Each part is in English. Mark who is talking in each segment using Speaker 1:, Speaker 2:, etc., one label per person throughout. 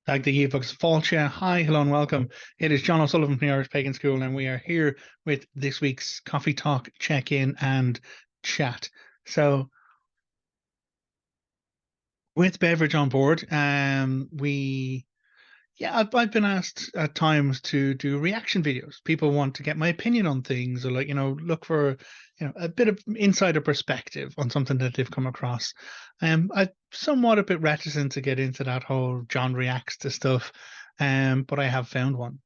Speaker 1: Tag the ebooks Falcha. Hi, hello, and welcome. It is John O'Sullivan from the Irish Pagan School, and we are here with this week's coffee talk, check-in, and chat. So, with beverage on board, I've been asked at times to do reaction videos. People want to get my opinion on things, or look for a bit of insider perspective on something that they've come across. I'm somewhat a bit reticent to get into that whole John reacts to stuff, but I have found one.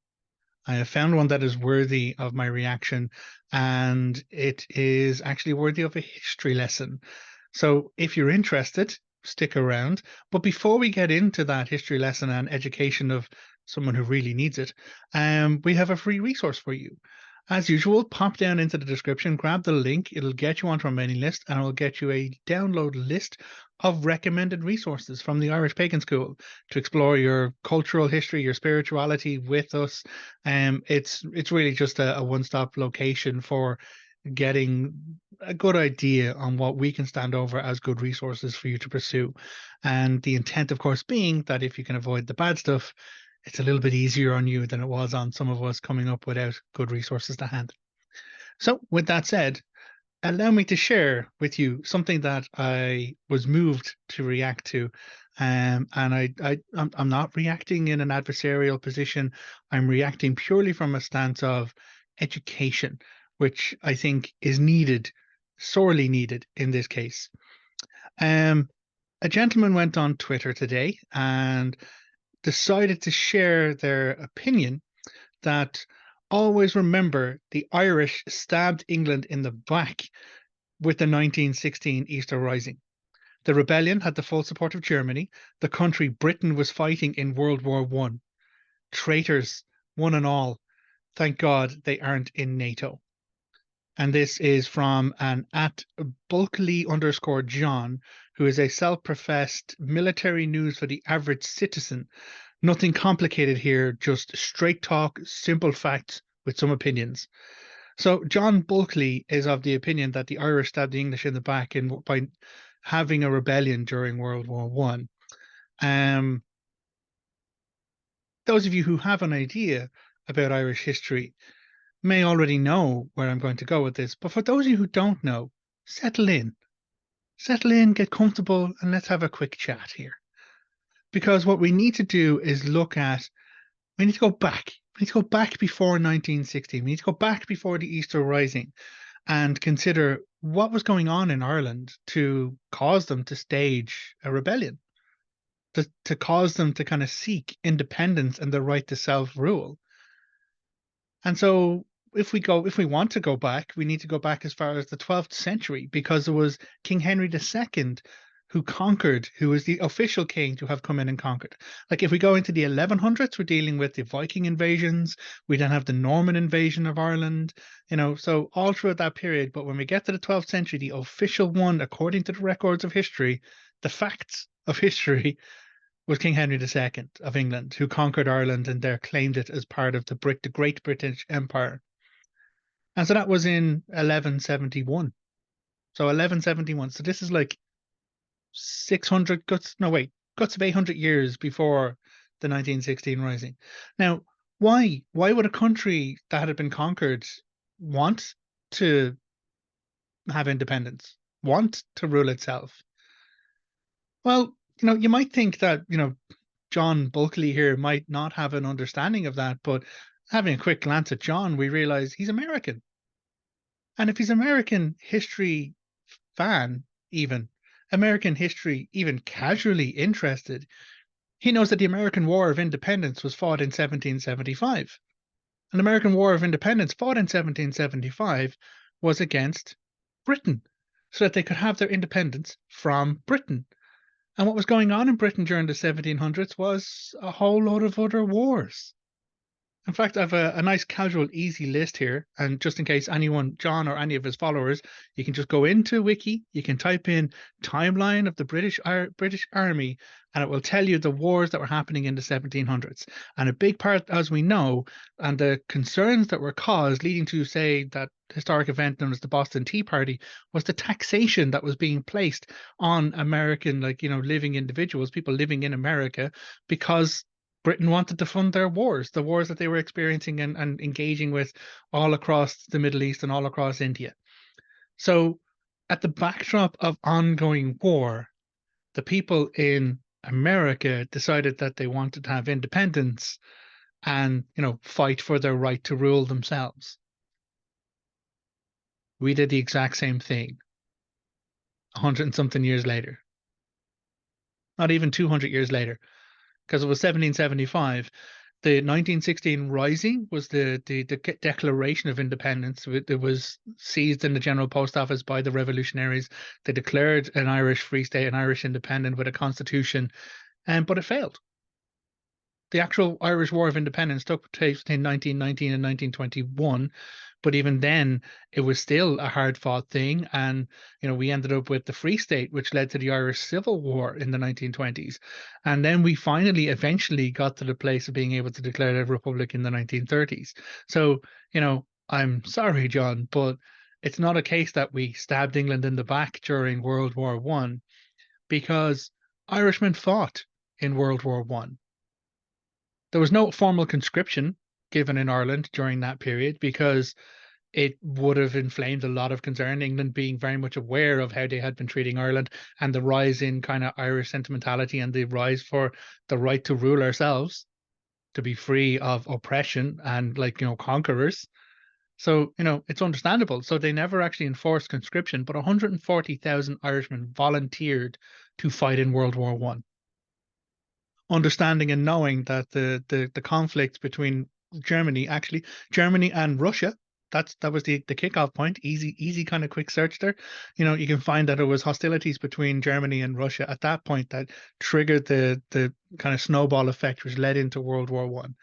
Speaker 1: I have found one that is worthy of my reaction, and it is actually worthy of a history lesson. So if you're interested, stick around. But before we get into that history lesson and education of someone who really needs it, we have a free resource for you. As usual, pop down into the description, grab the link. It'll get you onto our mailing list, and it'll get you a download list of recommended resources from the Irish Pagan School to explore your cultural history, your spirituality with us. It's really just a one-stop location for getting a good idea on what we can stand over as good resources for you to pursue. And the intent, of course, being that if you can avoid the bad stuff, it's a little bit easier on you than it was on some of us coming up without good resources to hand. So, with that said, allow me to share with you something that I was moved to react to. And I'm not reacting in an adversarial position. I'm reacting purely from a stance of education, which I think is needed, sorely needed in this case. Um, a gentleman went on Twitter today and decided to share their opinion that always remember the Irish stabbed England in the back with the 1916 Easter Rising. The rebellion had the full support of Germany, the country Britain was fighting in World War One. Traitors, one and all. Thank God they aren't in NATO. And this is from an at bulkily underscore John, who is a self-professed military news for the average citizen. Nothing complicated here, just straight talk, simple facts with some opinions. So John Bulkley is of the opinion that the Irish stabbed the English in the back by having a rebellion during World War One. Those of you who have an idea about Irish history may already know where I'm going to go with this, but for those of you who don't know, settle in. Settle in, get comfortable, and let's have a quick chat here. Because what we need to do is we need to go back. We need to go back before 1916. We need to go back before the Easter Rising and consider what was going on in Ireland to cause them to stage a rebellion, to cause them to kind of seek independence and the right to self-rule. And so if we want to go back, we need to go back as far as the 12th century because it was King Henry II who was the official king to have come in and conquered. Like if we go into the 1100s, we're dealing with the Viking invasions. We then have the Norman invasion of Ireland, so all throughout that period. But when we get to the 12th century, the official one, according to the records of history, the facts of history, was King Henry II of England, who conquered Ireland and there claimed it as part of the Great British Empire. And so that was in 1171. So 1171. So this is like 600 guts of 800 years before the 1916 Rising. Now, why? Why would a country that had been conquered want to have independence, want to rule itself? Well, you might think that, John Bulkley here might not have an understanding of that, but having a quick glance at John, we realize he's American. And if he's American history fan, even American history, even casually interested, he knows that the American War of Independence was fought in 1775. An American War of Independence fought in 1775 was against Britain so that they could have their independence from Britain. And what was going on in Britain during the 1700s was a whole load of other wars. In fact, I have a nice casual, easy list here. And just in case anyone, John or any of his followers, you can just go into Wiki, you can type in timeline of the British Army, and it will tell you the wars that were happening in the 1700s. And a big part, as we know, and the concerns that were caused leading to, say, that historic event known as the Boston Tea Party was the taxation that was being placed on American, living individuals, people living in America, because Britain wanted to fund their wars, the wars that they were experiencing and engaging with all across the Middle East and all across India. So, at the backdrop of ongoing war, the people in America decided that they wanted to have independence and, fight for their right to rule themselves. We did the exact same thing 100 and something years later, not even 200 years later, because it was 1775. The 1916 Rising was the Declaration of Independence. It was seized in the General Post Office by the revolutionaries. They declared an Irish Free State, an Irish independent with a constitution, but it failed. The actual Irish War of Independence took place in 1919 and 1921, but even then, it was still a hard-fought thing. And we ended up with the Free State, which led to the Irish Civil War in the 1920s. And then we finally, eventually, got to the place of being able to declare a republic in the 1930s. So, I'm sorry, John, but it's not a case that we stabbed England in the back during World War One, because Irishmen fought in World War One. There was no formal conscription given in Ireland during that period because it would have inflamed a lot of concern. England being very much aware of how they had been treating Ireland and the rise in kind of Irish sentimentality and the rise for the right to rule ourselves, to be free of oppression and conquerors. So, it's understandable. So they never actually enforced conscription, but 140,000 Irishmen volunteered to fight in World War One, understanding and knowing that the conflict between Germany and Russia, that was the kickoff point. Easy kind of quick search there. You can find that it was hostilities between Germany and Russia at that point that triggered the kind of snowball effect which led into World War One.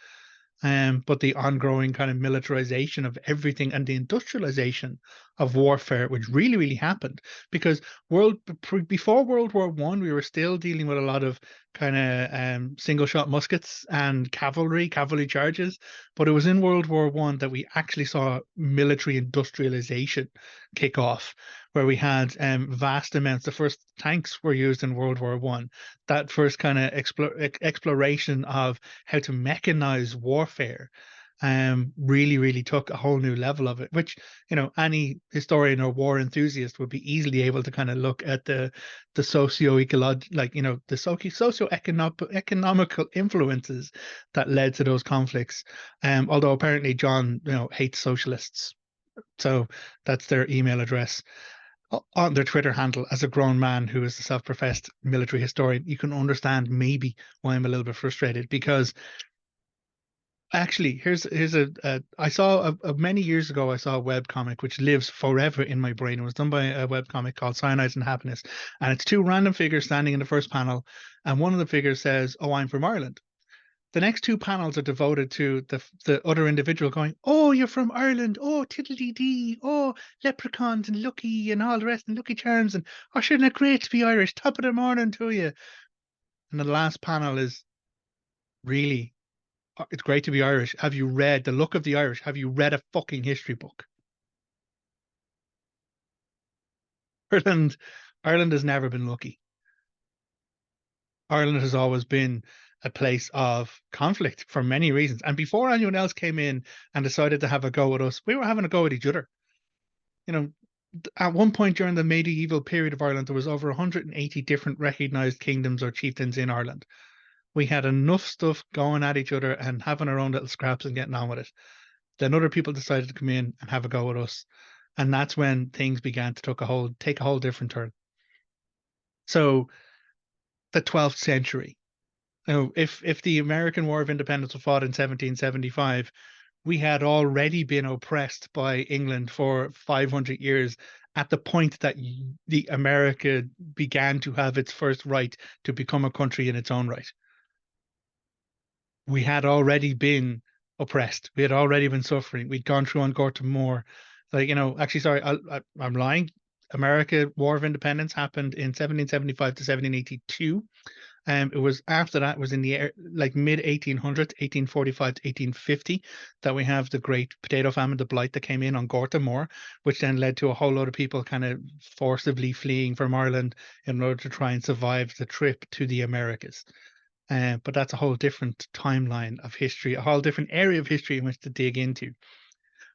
Speaker 1: But the ongoing kind of militarization of everything and the industrialization of warfare, which really happened, because before World War One, we were still dealing with a lot of kind of single shot muskets and cavalry charges. But it was in World War One that we actually saw military industrialization kick off, where we had vast amounts. The first tanks were used in World War One. That first kind of exploration of how to mechanize warfare really took a whole new level of it, which any historian or war enthusiast would be easily able to kind of look at the socio-ecological, the socio-economical influences that led to those conflicts. Although apparently John hates socialists, so that's their email address on their Twitter handle. As a grown man who is a self-professed military historian, you can understand maybe why I'm a little bit frustrated, because actually here's a I saw many years ago, I saw a web comic which lives forever in my brain. It was done by a web comic called Cyanides and Happiness, and it's two random figures standing in the first panel, and one of the figures says, "Oh, I'm from Ireland." The next two panels are devoted to the other individual going, "Oh, you're from Ireland. Oh, tiddly dee. Oh, leprechauns and Lucky and all the rest and Lucky Charms, and oh, sure, isn't it great to be Irish? Top of the morning to you." And the last panel is, "Really, it's great to be Irish. Have you read the look of the Irish? Have you read a fucking history book?" Ireland, Ireland has never been lucky. Ireland has always been a place of conflict for many reasons. And before anyone else came in and decided to have a go at us, we were having a go at each other. At one point during the medieval period of Ireland, there was over 180 different recognized kingdoms or chieftains in Ireland. We had enough stuff going at each other and having our own little scraps and getting on with it. Then other people decided to come in and have a go at us. And that's when things began to take a whole different turn. So the 12th century. If the American War of Independence was fought in 1775, we had already been oppressed by England for 500 years at the point that the America began to have its first right to become a country in its own right. We had already been oppressed. We had already been suffering. We'd gone through on Gorta Moor. Actually, sorry, I'm lying. America War of Independence happened in 1775 to 1782. It was after that, was in the mid 1800s, 1845 to 1850, that we have the Great Potato Famine, the blight that came in on Gorta Moor, which then led to a whole load of people kind of forcibly fleeing from Ireland in order to try and survive the trip to the Americas. But that's a whole different timeline of history, a whole different area of history in which to dig into.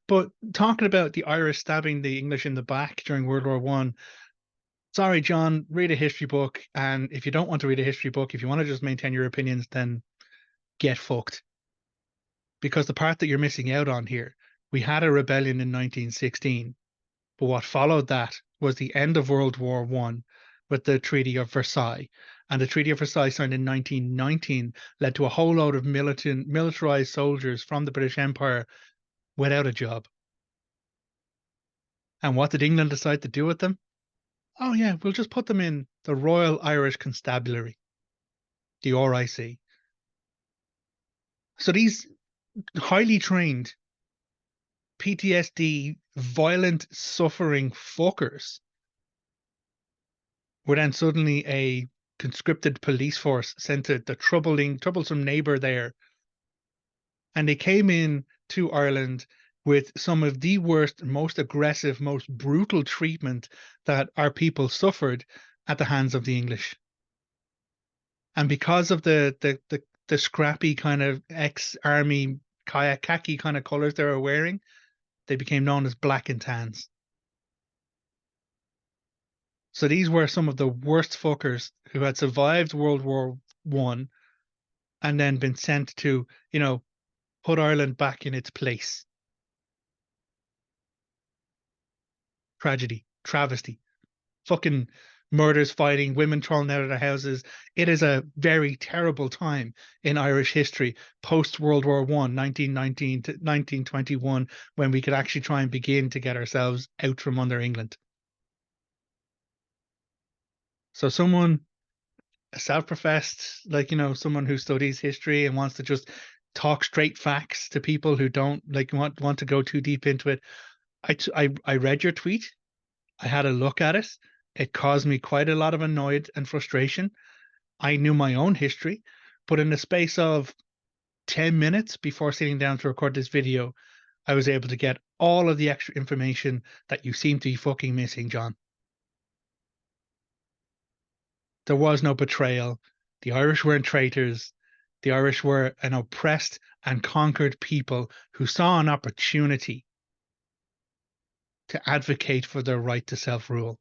Speaker 1: But talking about the Irish stabbing the English in the back during World War One, sorry, John, read a history book. And if you don't want to read a history book, if you want to just maintain your opinions, then get fucked. Because the part that you're missing out on here, we had a rebellion in 1916, but what followed that was the end of World War One with the Treaty of Versailles. And the Treaty of Versailles, signed in 1919, led to a whole load of militarized soldiers from the British Empire without a job. And what did England decide to do with them? Oh, yeah, we'll just put them in the Royal Irish Constabulary, the RIC. So these highly trained PTSD, violent, suffering fuckers were then suddenly a conscripted police force sent to the troublesome neighbor there. And they came in to Ireland with some of the worst, most aggressive, most brutal treatment that our people suffered at the hands of the English. And because of the scrappy kind of ex-army khaki kind of colors they were wearing, they became known as black and tans. So these were some of the worst fuckers who had survived World War One and then been sent to, put Ireland back in its place. Tragedy, travesty, fucking murders, fighting, women thrown out of their houses. It is a very terrible time in Irish history, post World War One, 1919 to 1921, when we could actually try and begin to get ourselves out from under England. So someone, a self-professed, someone who studies history and wants to just talk straight facts to people who don't want to go too deep into it. I read your tweet. I had a look at it. It caused me quite a lot of annoyed and frustration. I knew my own history, but in the space of 10 minutes before sitting down to record this video, I was able to get all of the extra information that you seem to be fucking missing, John. There was no betrayal. The Irish weren't traitors. The Irish were an oppressed and conquered people who saw an opportunity to advocate for their right to self-rule,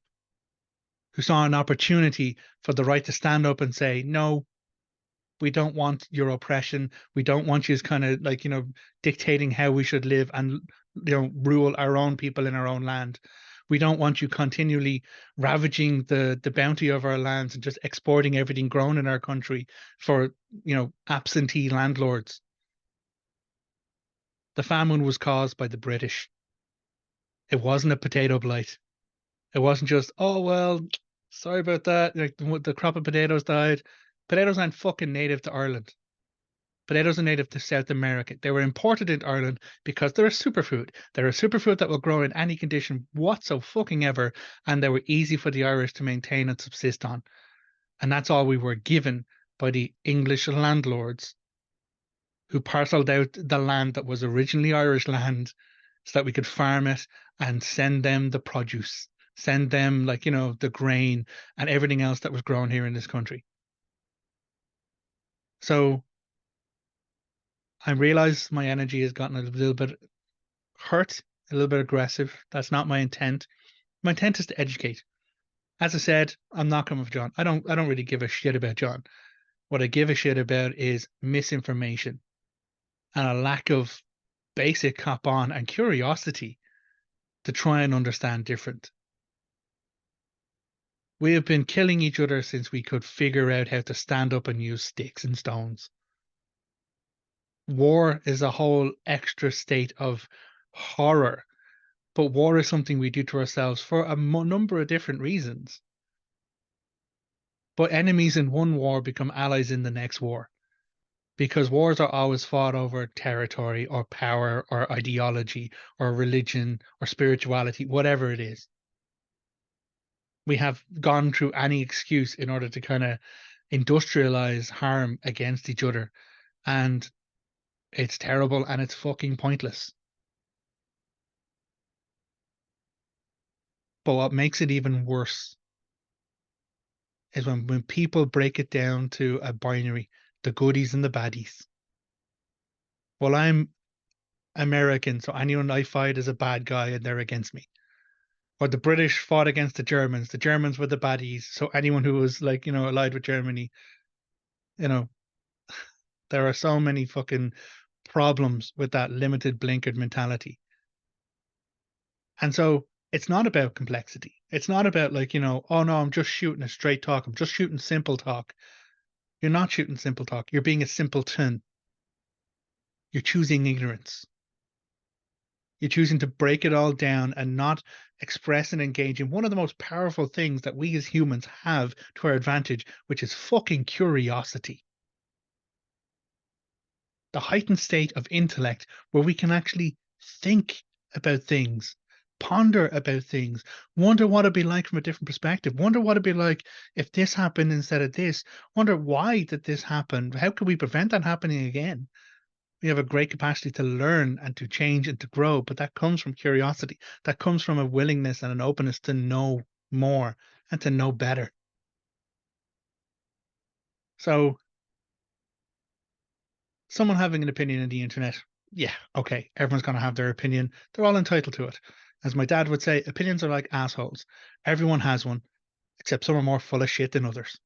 Speaker 1: who saw an opportunity for the right to stand up and say, no, we don't want your oppression. We don't want you kind of dictating how we should live and rule our own people in our own land. We don't want you continually ravaging the bounty of our lands and just exporting everything grown in our country for absentee landlords. The famine was caused by the British. It wasn't a potato blight. It wasn't just, oh well, sorry about that. Like the crop of potatoes died. Potatoes aren't fucking native to Ireland. Potatoes are native to South America. They were imported into Ireland because they're a superfood. They're a superfood that will grow in any condition whatsoever, and they were easy for the Irish to maintain and subsist on. And that's all we were given by the English landlords who parceled out the land that was originally Irish land so that we could farm it and send them the produce, send them the grain and everything else that was grown here in this country. So I realize my energy has gotten a little bit hurt, a little bit aggressive. That's not my intent. My intent is to educate. As I said, I'm not coming for John. I don't really give a shit about John. What I give a shit about is misinformation and a lack of basic cop on and curiosity to try and understand different. We have been killing each other since we could figure out how to stand up and use sticks and stones. War is a whole extra state of horror, but war is something we do to ourselves for a number of different reasons. But enemies in one war become allies in the next war because wars are always fought over territory or power or ideology or religion or spirituality, whatever it is. We have gone through any excuse in order to kind of industrialize harm against each other. And it's terrible and it's fucking pointless. But what makes it even worse is when people break it down to a binary. the goodies and the baddies. Well, I'm American, so anyone I fight is a bad guy and they're against me. Or the British fought against the Germans. The Germans were the baddies. So anyone who was like, allied with Germany, you know, there are so many fucking problems with that limited blinkered mentality. And so it's not about complexity. It's not about like, oh no, I'm just shooting a straight talk. I'm just shooting simple talk. You're not shooting simple talk. You're being a simpleton. You're choosing ignorance. You're choosing to break it all down and not express and engage in one of the most powerful things that we as humans have to our advantage, which is fucking curiosity. The heightened state of intellect where we can actually think about things, ponder about things, wonder what it'd be like from a different perspective, wonder what it'd be like if this happened instead of this, wonder why did this happen? How could we prevent that happening again? We have a great capacity to learn and to change and to grow, but that comes from curiosity. That comes from a willingness and an openness to know more and to know better. So, someone having an opinion on the internet, yeah, okay, everyone's going to have their opinion. They're all entitled to it. As my dad would say, opinions are like assholes. Everyone has one, except some are more full of shit than others.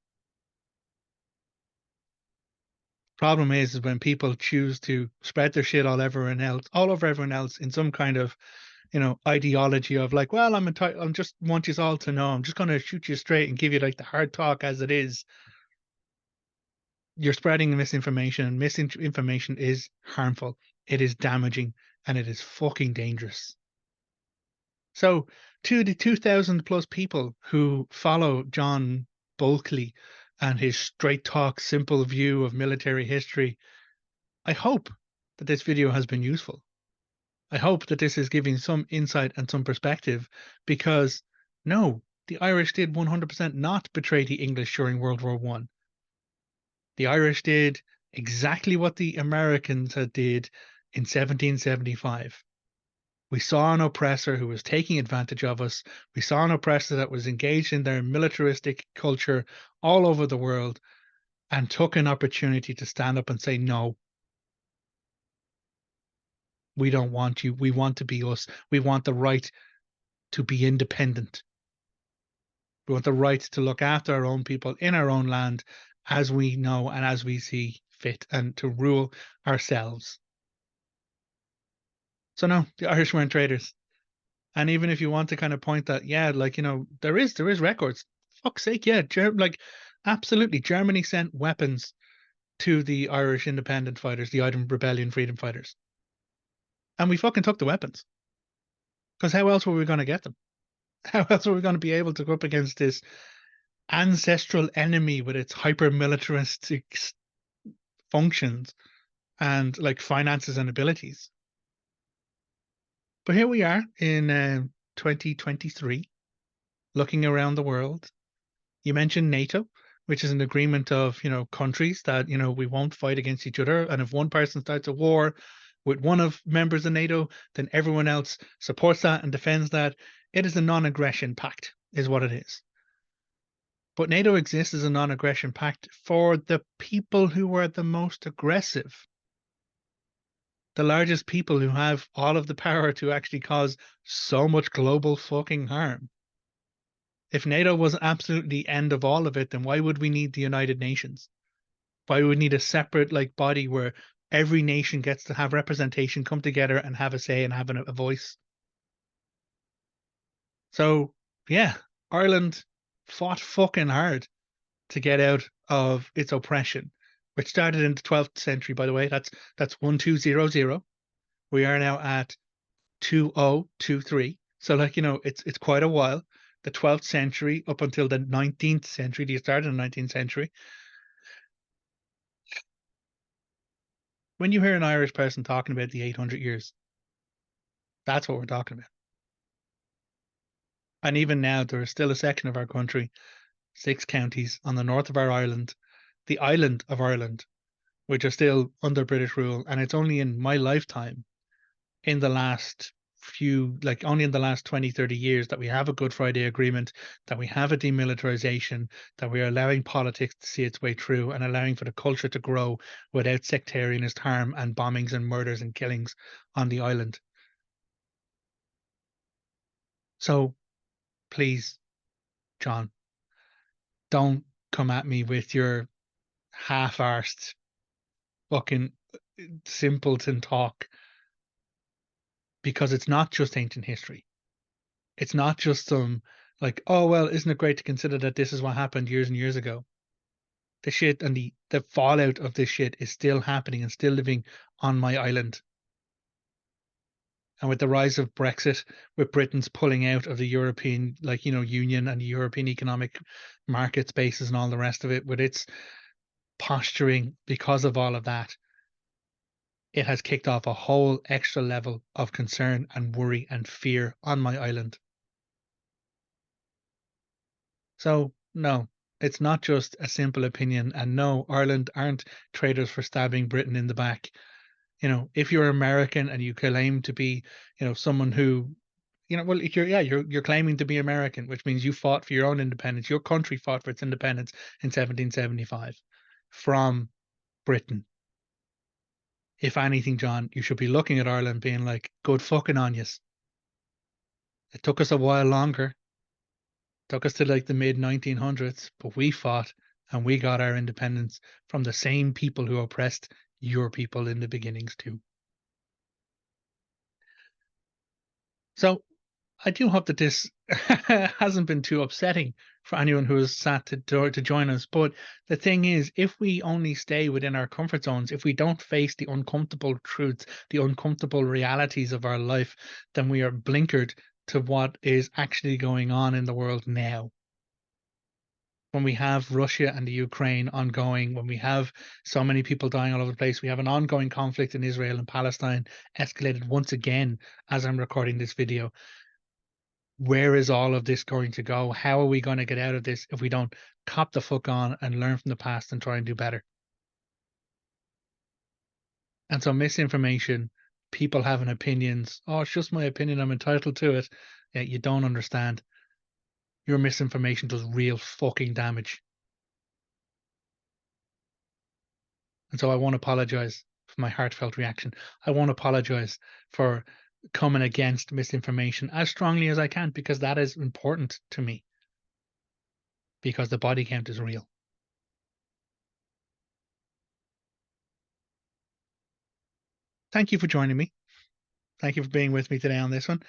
Speaker 1: Problem is when people choose to spread their shit all over everyone else in some kind of ideology of like, well, I'm entitled, I'm just want you all to know, I'm just going to shoot you straight and give you like the hard talk as it is. You're spreading misinformation, and misinformation is harmful. It is damaging, and it is fucking dangerous. So, to the 2,000 plus people who follow John Bulkley and his straight talk, simple view of military history, I hope that this video has been useful. I hope that this is giving some insight and some perspective because no, the Irish did 100% not betray the English during World War One. The Irish did exactly what the Americans had did in 1775. We saw an oppressor who was taking advantage of us. We saw an oppressor that was engaged in their militaristic culture all over the world and took an opportunity to stand up and say, no, we don't want you. We want to be us. We want the right to be independent. We want the right to look after our own people in our own land as we know and as we see fit and to rule ourselves. So no, the Irish weren't traitors. And even if you want to kind of point that, yeah, like, there is records. Fuck's sake, yeah. Like, absolutely. Germany sent weapons to the Irish independent fighters, the Irish Rebellion freedom fighters. And we fucking took the weapons. Because how else were we going to get them? How else were we going to be able to go up against this ancestral enemy with its hyper militaristic functions and like finances and abilities? But here we are in 2023, looking around the world. You mentioned NATO, which is an agreement of, countries that, we won't fight against each other. And if one person starts a war with one of members of NATO, then everyone else supports that and defends that. It is a non-aggression pact, is what it is. But NATO exists as a non-aggression pact for the people who are the most aggressive. The largest people who have all of the power to actually cause so much global fucking harm. If NATO was absolutely the end of all of it, then why would we need the United Nations? Why would we need a separate like body where every nation gets to have representation, come together and have a say and have a voice? So yeah, Ireland fought fucking hard to get out of its oppression, which started in the 12th century, by the way. That's 1200. We are now at 2023. So like, it's quite a while. The 12th century up until the 19th century, the start of the 19th century. When you hear an Irish person talking about the 800 years, that's what we're talking about. And even now, there is still a section of our country, 6 counties on the north of our island, the island of Ireland, which are still under British rule. And it's only in my lifetime, in the last few, like only in the last 20, 30 years that we have a Good Friday Agreement, that we have a demilitarization, that we are allowing politics to see its way through and allowing for the culture to grow without sectarianist harm and bombings and murders and killings on the island. So please, John, don't come at me with your half-arsed fucking simpleton talk, because it's not just ancient history. It's not just some like, oh well, isn't it great to consider that this is what happened years and years ago? The shit and the fallout of this shit is still happening and still living on my island. And with the rise of Brexit, with Britain's pulling out of the European, like, Union and the European economic market spaces and all the rest of it, with its posturing because of all of that, it has kicked off a whole extra level of concern and worry and fear on my island. So, no, it's not just a simple opinion. And no, Ireland aren't traitors for stabbing Britain in the back. If you're American and you claim to be, someone who, well, if you're claiming to be American, which means you fought for your own independence. Your country fought for its independence in 1775 from Britain. If anything, John, you should be looking at Ireland being like, good fucking on yous. It took us a while longer. Took us to like the mid 1900s, but we fought and we got our independence from the same people who oppressed your people in the beginnings too. So I do hope that this hasn't been too upsetting for anyone who has sat to join us. But the thing is, if we only stay within our comfort zones, if we don't face the uncomfortable truths, the uncomfortable realities of our life, then we are blinkered to what is actually going on in the world now. When we have Russia and the Ukraine ongoing, when we have so many people dying all over the place, we have an ongoing conflict in Israel and Palestine, escalated once again as I'm recording this video. Where is all of this going to go? How are we going to get out of this if we don't cop the fuck on and learn from the past and try and do better? And so misinformation, people having opinions, oh, it's just my opinion, I'm entitled to it. Yeah, you don't understand. Your misinformation does real fucking damage. And so I won't apologize for my heartfelt reaction. I won't apologize for coming against misinformation as strongly as I can, because that is important to me, because the body count is real. Thank you for joining me. Thank you for being with me today on this one.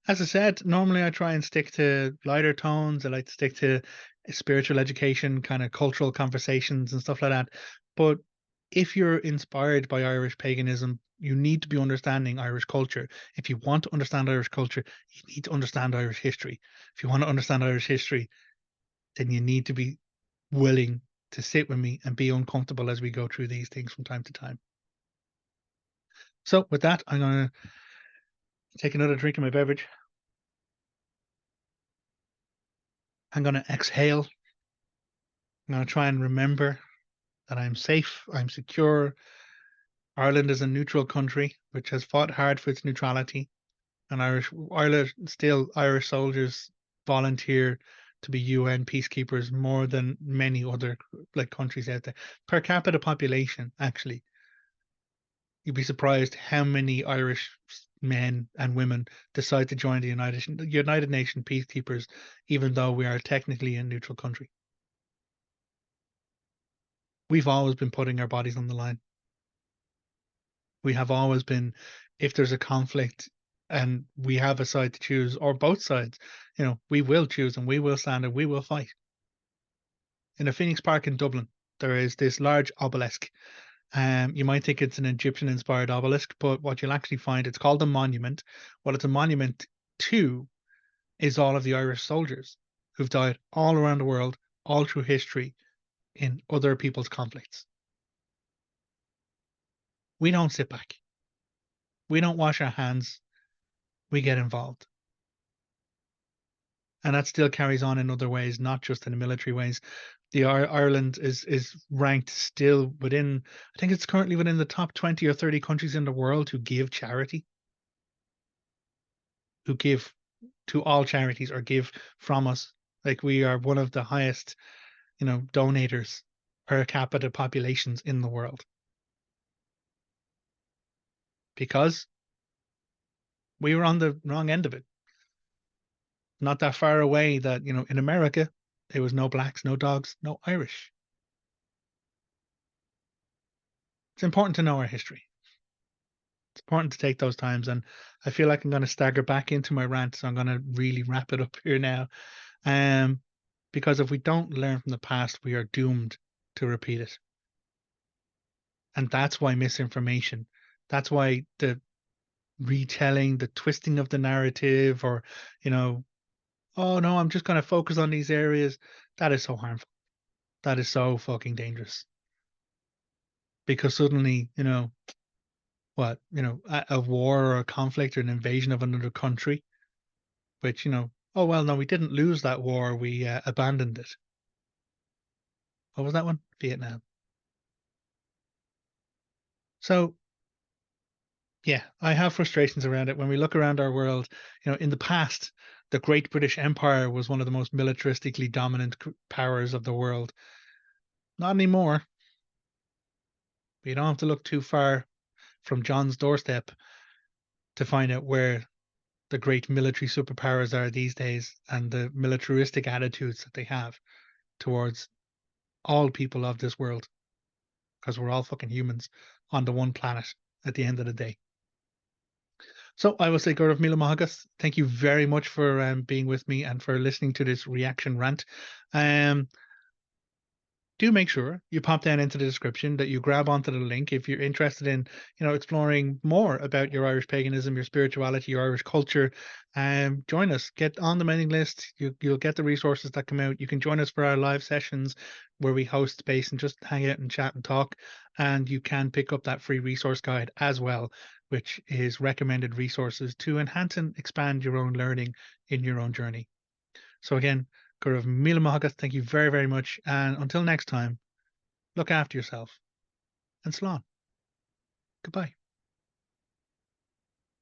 Speaker 1: As I said, normally I try and stick to lighter tones. I like to stick to spiritual education, kind of cultural conversations and stuff like that. But if you're inspired by Irish paganism, you need to be understanding Irish culture. If you want to understand Irish culture, you need to understand Irish history. If you want to understand Irish history, then you need to be willing to sit with me and be uncomfortable as we go through these things from time to time. So with that, I'm going to take another drink of my beverage. I'm going to exhale. I'm going to try and remember that I'm safe, I'm secure. Ireland is a neutral country which has fought hard for its neutrality, and Irish soldiers volunteer to be UN peacekeepers more than many other like countries out there. Per capita population, actually, you'd be surprised how many Irish men and women decide to join the United Nations peacekeepers, even though we are technically a neutral country. We've always been putting our bodies on the line. We have always been, if there's a conflict and we have a side to choose, or both sides, we will choose and we will stand and we will fight. In a Phoenix Park in Dublin, there is this large obelisk. You might think it's an Egyptian-inspired obelisk, but what you'll actually find, it's called a monument. What it's a monument to is all of the Irish soldiers who've died all around the world, all through history, in other people's conflicts. We don't sit back. We don't wash our hands. We get involved. And that still carries on in other ways, not just in the military ways. The Ireland is ranked still within, I think it's currently within the top 20 or 30 countries in the world who give charity. who give to all charities or give from us. Like we are one of the highest, donators per capita populations in the world because we were on the wrong end of it. Not that far away that, in America, there was no blacks, no dogs, no Irish. It's important to know our history. It's important to take those times. And I feel like I'm going to stagger back into my rant. So I'm going to really wrap it up here now. Um, because if we don't learn from the past, we are doomed to repeat it. And that's why misinformation, that's why the retelling, the twisting of the narrative, or, oh no, I'm just going to focus on these areas. That is so harmful. That is so fucking dangerous. Because suddenly, a war or a conflict or an invasion of another country, which, oh, well, no, we didn't lose that war. We abandoned it. What was that one? Vietnam. So, yeah, I have frustrations around it. When we look around our world, in the past, the Great British Empire was one of the most militaristically dominant powers of the world. Not anymore. You don't have to look too far from John's doorstep to find out where the great military superpowers are these days and the militaristic attitudes that they have towards all people of this world, because we're all fucking humans on the one planet at the end of the day. So I will say, Gaurav Mila Mahagas, thank you very much for being with me and for listening to this reaction rant. Um, do make sure you pop down into the description, that you grab onto the link if you're interested in, exploring more about your Irish paganism, your spirituality, your Irish culture. Join us. Get on the mailing list. You'll get the resources that come out. You can join us for our live sessions where we host space and just hang out and chat and talk. And you can pick up that free resource guide as well, which is recommended resources to enhance and expand your own learning in your own journey. So again, Gaurav Mila Mahagat, thank you very, very much. And until next time, look after yourself and slán. Goodbye.